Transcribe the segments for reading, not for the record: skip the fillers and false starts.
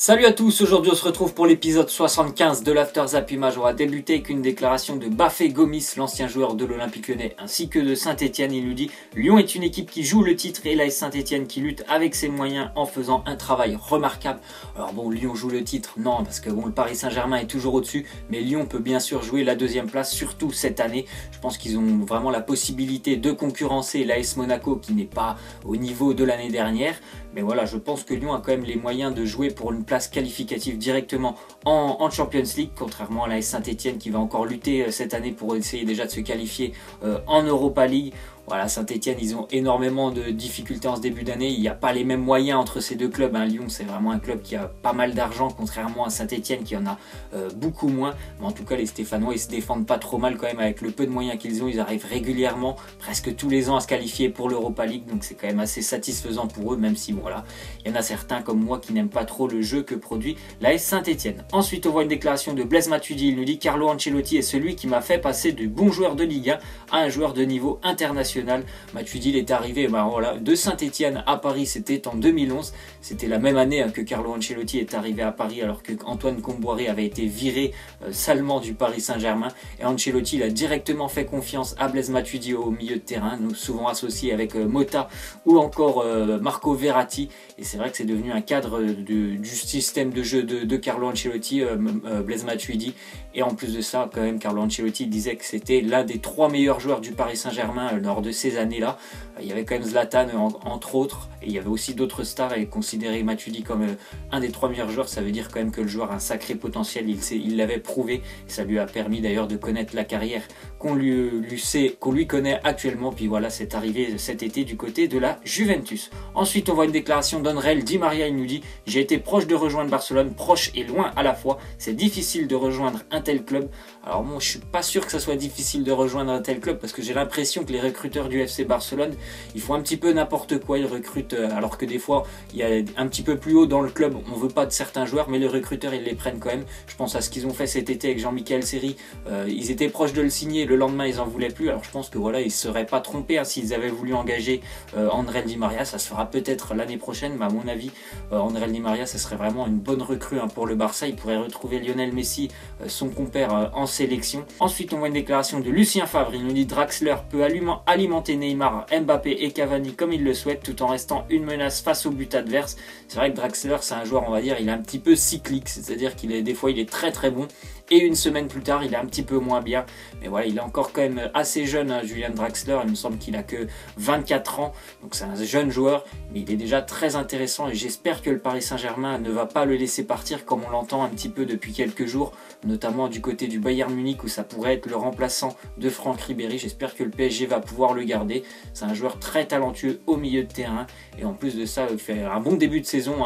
Salut à tous, aujourd'hui on se retrouve pour l'épisode 75 de l'After Zap Image. On va débuter avec une déclaration de Bafé Gomis, l'ancien joueur de l'Olympique Lyonnais ainsi que de Saint-Etienne. Il nous dit « Lyon est une équipe qui joue le titre et l'AS Saint-Etienne qui lutte avec ses moyens en faisant un travail remarquable. » Alors bon, Lyon joue le titre, non, parce que bon, le Paris Saint-Germain est toujours au-dessus, mais Lyon peut bien sûr jouer la deuxième place, surtout cette année. Je pense qu'ils ont vraiment la possibilité de concurrencer l'AS Monaco qui n'est pas au niveau de l'année dernière. Mais voilà, je pense que Lyon a quand même les moyens de jouer pour une place qualificative directement en Champions League, contrairement à l'AS Saint-Etienne qui va encore lutter cette année pour essayer déjà de se qualifier en Europa League. Voilà, Saint-Etienne, ils ont énormément de difficultés en ce début d'année. Il n'y a pas les mêmes moyens entre ces deux clubs. Lyon, c'est vraiment un club qui a pas mal d'argent, contrairement à Saint-Etienne qui en a beaucoup moins. Mais en tout cas, les Stéphanois, ils se défendent pas trop mal quand même avec le peu de moyens qu'ils ont. Ils arrivent régulièrement, presque tous les ans, à se qualifier pour l'Europa League. Donc c'est quand même assez satisfaisant pour eux, même si bon, voilà, il y en a certains comme moi qui n'aiment pas trop le jeu que produit l'AS Saint-Etienne. Ensuite, on voit une déclaration de Blaise Matuidi. Il nous dit « Carlo Ancelotti est celui qui m'a fait passer du bon joueur de Ligue 1 à un joueur de niveau international. » Matuidi, il est arrivé voilà, de Saint-Etienne à Paris, c'était en 2011. C'était la même année que Carlo Ancelotti est arrivé à Paris, alors que Antoine Kombouaré avait été viré salement du Paris Saint-Germain. Et Ancelotti, il a directement fait confiance à Blaise Matuidi au milieu de terrain, nous souvent associés avec Mota ou encore Marco Verratti. Et c'est vrai que c'est devenu un cadre du système de jeu de Carlo Ancelotti, Blaise Matuidi. Et en plus de ça, quand même, Carlo Ancelotti disait que c'était l'un des 3 meilleurs joueurs du Paris Saint-Germain lors de ces années-là. Il y avait quand même Zlatan entre autres, et il y avait aussi d'autres stars, et considérer Matuidi comme un des 3 meilleurs joueurs, ça veut dire quand même que le joueur a un sacré potentiel, il l'avait prouvé, et ça lui a permis d'ailleurs de connaître la carrière qu'on lui connaît actuellement. Puis voilà, c'est arrivé cet été du côté de la Juventus. Ensuite, on voit une déclaration d'André Di Maria. Il nous dit « J'ai été proche de rejoindre Barcelone, proche et loin à la fois. C'est difficile de rejoindre un tel club. » Alors bon, je suis pas sûr que ça soit difficile de rejoindre un tel club, parce que j'ai l'impression que les recruteurs du FC Barcelone, ils font un petit peu n'importe quoi. Ils recrutent alors que des fois, il y a un petit peu plus haut dans le club, on veut pas de certains joueurs, mais les recruteurs, ils les prennent quand même. Je pense à ce qu'ils ont fait cet été avec Jean-Michel Seri. Ils étaient proches de le signer, le lendemain, ils en voulaient plus. Alors je pense que voilà, ils se seraient pas trompés s'ils avaient voulu engager André Di Maria. Ça se fera peut-être l'année prochaine, mais à mon avis, André Di Maria, ça serait vraiment une bonne recrue pour le Barça. Il pourrait retrouver Lionel Messi, son compère en sélection. Ensuite, on voit une déclaration de Lucien Favre. Il nous dit « Draxler peut alimenter Neymar, Mbappé et Cavani comme il le souhaite, tout en restant une menace face au but adverse. » C'est vrai que Draxler, c'est un joueur, on va dire, il est un petit peu cyclique, c'est-à-dire des fois il est très très bon, et une semaine plus tard, il est un petit peu moins bien. Mais voilà, il est encore quand même assez jeune, Julian Draxler. Il me semble qu'il a que 24 ans. Donc c'est un jeune joueur, mais il est déjà très intéressant. Et j'espère que le Paris Saint-Germain ne va pas le laisser partir, comme on l'entend un petit peu depuis quelques jours, notamment du côté du Bayern Munich, où ça pourrait être le remplaçant de Franck Ribéry. J'espère que le PSG va pouvoir le garder. C'est un joueur très talentueux au milieu de terrain. Et en plus de ça, il fait un bon début de saison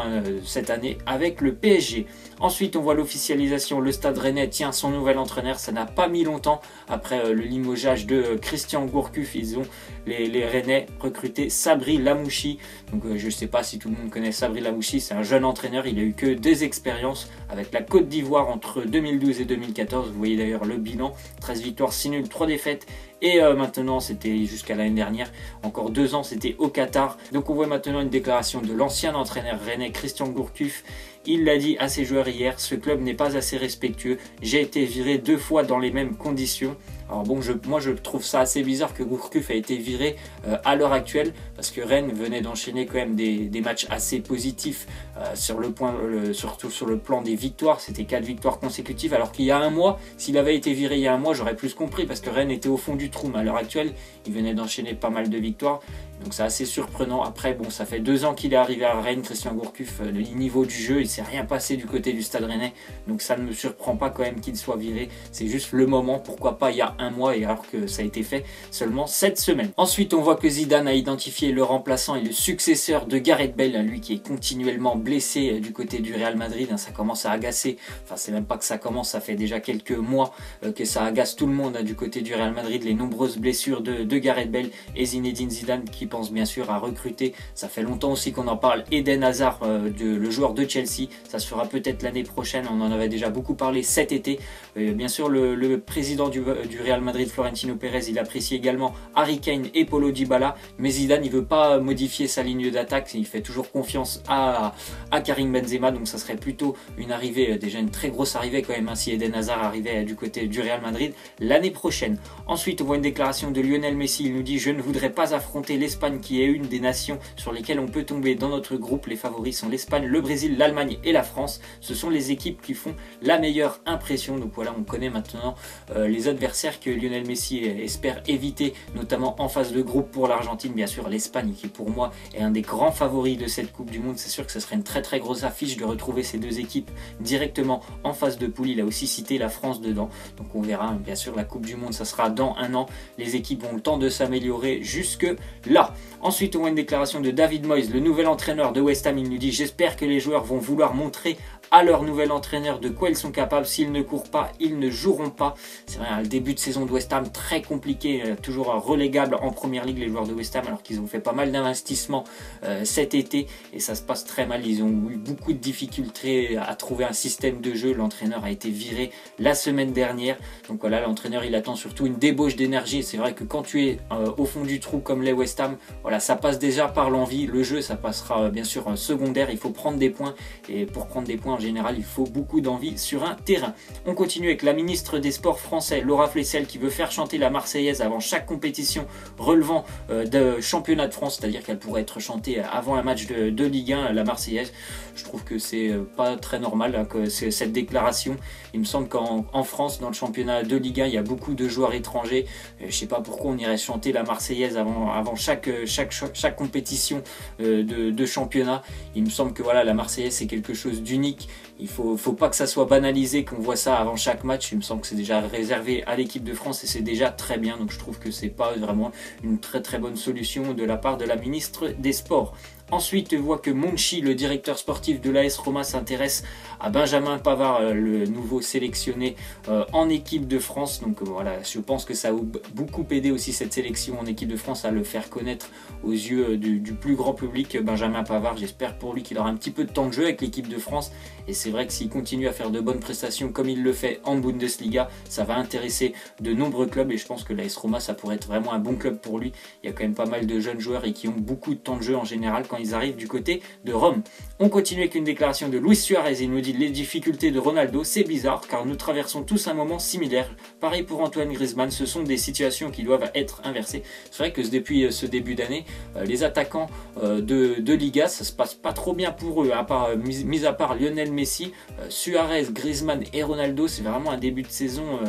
cette année avec le PSG. Ensuite, on voit l'officialisation. Le Stade Rennais tient son nouvel entraîneur. Ça n'a pas mis longtemps après le limogeage de Christian Gourcuff. Ils ont les Rennais recruté Sabri Lamouchi. Donc je ne sais pas si tout le monde connaît Sabri Lamouchi. C'est un jeune entraîneur. Il a eu que 2 expériences avec la Côte d'Ivoire entre 2012 et 2014. Vous voyez d'ailleurs le bilan. 13 victoires, 6 nuls, 3 défaites. Et maintenant, c'était jusqu'à l'année dernière, encore 2 ans, c'était au Qatar. Donc on voit maintenant une déclaration de l'ancien entraîneur rennais Christian Gourcuff. Il l'a dit à ses joueurs hier, ce club n'est pas assez respectueux, j'ai été viré 2 fois dans les mêmes conditions. Alors bon, moi je trouve ça assez bizarre que Gourcuff a été viré à l'heure actuelle, parce que Rennes venait d'enchaîner quand même des matchs assez positifs surtout sur le plan des victoires. C'était 4 victoires consécutives, alors qu'il y a un mois, s'il avait été viré il y a un mois, j'aurais plus compris, parce que Rennes était au fond du trou. Mais à l'heure actuelle, il venait d'enchaîner pas mal de victoires, donc c'est assez surprenant. Après bon, ça fait 2 ans qu'il est arrivé à Rennes, Christian Gourcuff. Le niveau du jeu, il s'est rien passé du côté du Stade Rennais, donc ça ne me surprend pas quand même qu'il soit viré. C'est juste le moment, pourquoi pas il y a un mois, et alors que ça a été fait seulement cette semaine. Ensuite, on voit que Zidane a identifié le remplaçant et le successeur de Gareth Bale, lui qui est continuellement blessé du côté du Real Madrid. Ça commence à agacer, enfin c'est même pas que ça commence, ça fait déjà quelques mois que ça agace tout le monde du côté du Real Madrid, les nombreuses blessures de Gareth Bale et Zinedine Zidane qui pense bien sûr à recruter. Ça fait longtemps aussi qu'on en parle, Eden Hazard, le joueur de Chelsea. Ça se fera peut-être l'année prochaine, on en avait déjà beaucoup parlé cet été. Bien sûr, le président du Real Madrid, Florentino Pérez, il apprécie également Harry Kane et Paulo Dybala, mais Zidane il veut pas modifier sa ligne d'attaque, il fait toujours confiance à Karim Benzema, donc ça serait plutôt une arrivée, déjà une très grosse arrivée quand même, si Eden Hazard arrivait du côté du Real Madrid l'année prochaine. Ensuite on voit une déclaration de Lionel Messi, il nous dit: je ne voudrais pas affronter l'Espagne qui est une des nations sur lesquelles on peut tomber dans notre groupe, les favoris sont l'Espagne, le Brésil, l'Allemagne et la France, ce sont les équipes qui font la meilleure impression. Donc voilà, on connaît maintenant les adversaires que Lionel Messi espère éviter, notamment en phase de groupe pour l'Argentine, bien sûr l'Espagne qui pour moi est un des grands favoris de cette Coupe du Monde. C'est sûr que ce serait une très grosse affiche de retrouver ces deux équipes directement en phase de poule. Il a aussi cité la France dedans, donc on verra. Bien sûr la Coupe du Monde ça sera dans un an, les équipes ont le temps de s'améliorer jusque là. Ensuite on voit une déclaration de David Moyes, le nouvel entraîneur de West Ham. Il nous dit: j'espère que les joueurs vont vouloir montrer à leur nouvel entraîneur de quoi ils sont capables. S'ils ne courent pas, ils ne joueront pas. C'est vrai, le début de saison de West Ham très compliqué, toujours relégable en première ligue les joueurs de West Ham, alors qu'ils ont fait pas mal d'investissements cet été et ça se passe très mal. Ils ont eu beaucoup de difficultés à trouver un système de jeu. L'entraîneur a été viré la semaine dernière, donc voilà, l'entraîneur il attend surtout une débauche d'énergie. C'est vrai que quand tu es au fond du trou comme les West Ham, voilà, ça passe déjà par l'envie. Le jeu ça passera bien sûr secondaire, il faut prendre des points, et pour prendre des points en général il faut beaucoup d'envie sur un terrain. On continue avec la ministre des Sports français, Laura Flessel, qui veut faire chanter la Marseillaise avant chaque compétition relevant de championnat de France, c'est-à-dire qu'elle pourrait être chantée avant un match de Ligue 1, la Marseillaise. Je trouve que c'est pas très normal hein, que cette déclaration. Il me semble qu'en France, dans le championnat de Ligue 1, il y a beaucoup de joueurs étrangers. Je sais pas pourquoi on irait chanter la Marseillaise avant chaque compétition de championnat. Il me semble que voilà, la Marseillaise c'est quelque chose d'unique. Il faut pas que ça soit banalisé, qu'on voit ça avant chaque match. Il me semble que c'est déjà réservé à l'équipe de France et c'est déjà très bien. Donc je trouve que c'est pas vraiment une très bonne solution de la part de la ministre des Sports. Ensuite, on voit que Monchi, le directeur sportif de l'AS Roma, s'intéresse à Benjamin Pavard, le nouveau sélectionné en équipe de France. Donc voilà, je pense que ça a beaucoup aidé aussi cette sélection en équipe de France à le faire connaître aux yeux du plus grand public. Benjamin Pavard, j'espère pour lui qu'il aura un petit peu de temps de jeu avec l'équipe de France. Et c'est vrai que s'il continue à faire de bonnes prestations comme il le fait en Bundesliga, ça va intéresser de nombreux clubs. Et je pense que l'AS Roma, ça pourrait être vraiment un bon club pour lui. Il y a quand même pas mal de jeunes joueurs et qui ont beaucoup de temps de jeu en général quand ils arrivent du côté de Rome. On continue avec une déclaration de Luis Suarez. Il nous dit: les difficultés de Ronaldo, c'est bizarre car nous traversons tous un moment similaire. Pareil pour Antoine Griezmann, ce sont des situations qui doivent être inversées. C'est vrai que depuis ce début d'année, les attaquants de Liga, ça se passe pas trop bien pour eux, mis à part Lionel Messi. Suarez, Griezmann et Ronaldo, c'est vraiment un début de saison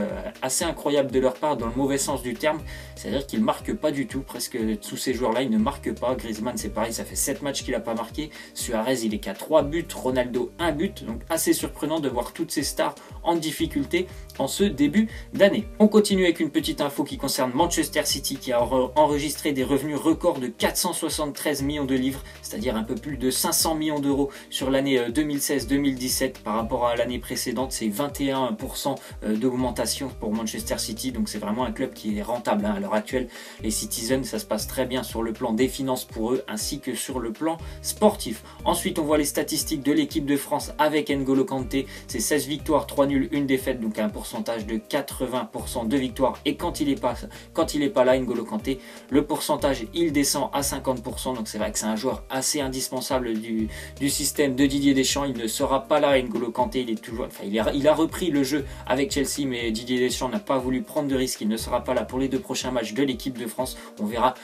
assez incroyable de leur part dans le mauvais sens du terme. C'est-à-dire qu'ils ne marquent pas du tout, presque tous ces joueurs-là, ils ne marquent pas. Griezmann, c'est pareil, ça fait 7 matchs qu'il n'a pas marqué. Suarez, il est qu'à 3 buts, Ronaldo 1 but. Donc assez surprenant de voir toutes ces stars en difficulté en ce début d'année. On continue avec une petite info qui concerne Manchester City qui a enregistré des revenus records de 473 millions de livres, c'est-à-dire un peu plus de 500 millions d'euros sur l'année 2016-2017 par rapport à l'année précédente. C'est 21% d'augmentation pour Manchester City, donc c'est vraiment un club qui est rentable hein. À l'heure actuelle, les Citizens, ça se passe très bien sur le plan des finances pour eux ainsi que sur le plan sportif. Ensuite, on voit les statistiques de l'équipe de France avec N'Golo Kanté. C'est 16 victoires, 3 nuls, 1 défaite, donc un pourcentage de 80% de victoires. Et quand il est pas là, N'Golo Kanté, le pourcentage il descend à 50%. Donc c'est vrai que c'est un joueur assez indispensable du système de Didier Deschamps. Il ne sera pas là, N'Golo Kanté. Il a repris le jeu avec Chelsea, mais Didier Deschamps n'a pas voulu prendre de risques. Il ne sera pas là pour les 2 prochains matchs de l'équipe de France. On verra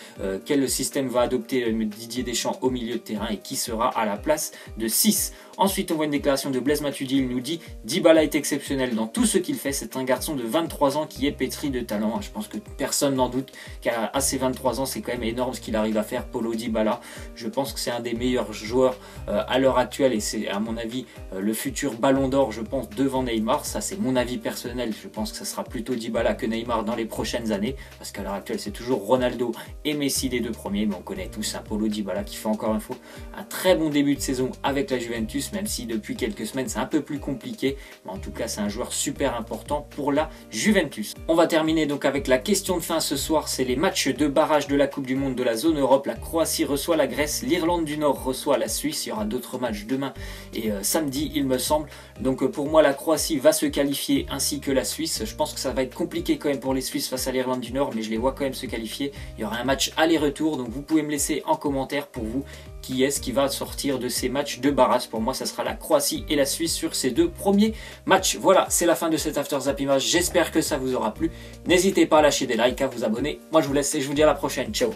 quel système va adopter Didier Deschamps au milieu de terrain et qui sera à la place de 6. Ensuite, on voit une déclaration de Blaise Matuidi. Il nous dit: Dybala est exceptionnel dans tout ce qu'il fait. C'est un garçon de 23 ans qui est pétri de talent. Je pense que personne n'en doute qu'à ses 23 ans, c'est quand même énorme ce qu'il arrive à faire, Paulo Dybala. Je pense que c'est un des meilleurs joueurs à l'heure actuelle et c'est à mon avis le futur ballon d'or, je pense, devant Neymar. Ça, c'est mon avis personnel. Je pense que ça sera plutôt Dybala que Neymar dans les prochaines années parce qu'à l'heure actuelle, c'est toujours Ronaldo et Messi les 2 premiers. Mais on connaît tous un Paulo Dybala qui fait encore une fois un très bon début de saison avec la Juventus. Juventus, même si depuis quelques semaines c'est un peu plus compliqué. Mais en tout cas, c'est un joueur super important pour la Juventus. On va terminer donc avec la question de fin ce soir, c'est les matchs de barrage de la Coupe du Monde de la zone Europe. La Croatie reçoit la Grèce, l'Irlande du Nord reçoit la Suisse. Il y aura d'autres matchs demain et samedi, il me semble. Donc pour moi, la Croatie va se qualifier ainsi que la Suisse. Je pense que ça va être compliqué quand même pour les Suisses face à l'Irlande du Nord, mais je les vois quand même se qualifier. Il y aura un match aller-retour, donc vous pouvez me laisser en commentaire pour vous qui est-ce qui va sortir de ces matchs de barrage. Pour moi, ça sera la Croatie et la Suisse sur ces deux premiers matchs. Voilà, c'est la fin de cet After Zap Image. J'espère que ça vous aura plu. N'hésitez pas à lâcher des likes, à vous abonner. Moi, je vous laisse et je vous dis à la prochaine. Ciao.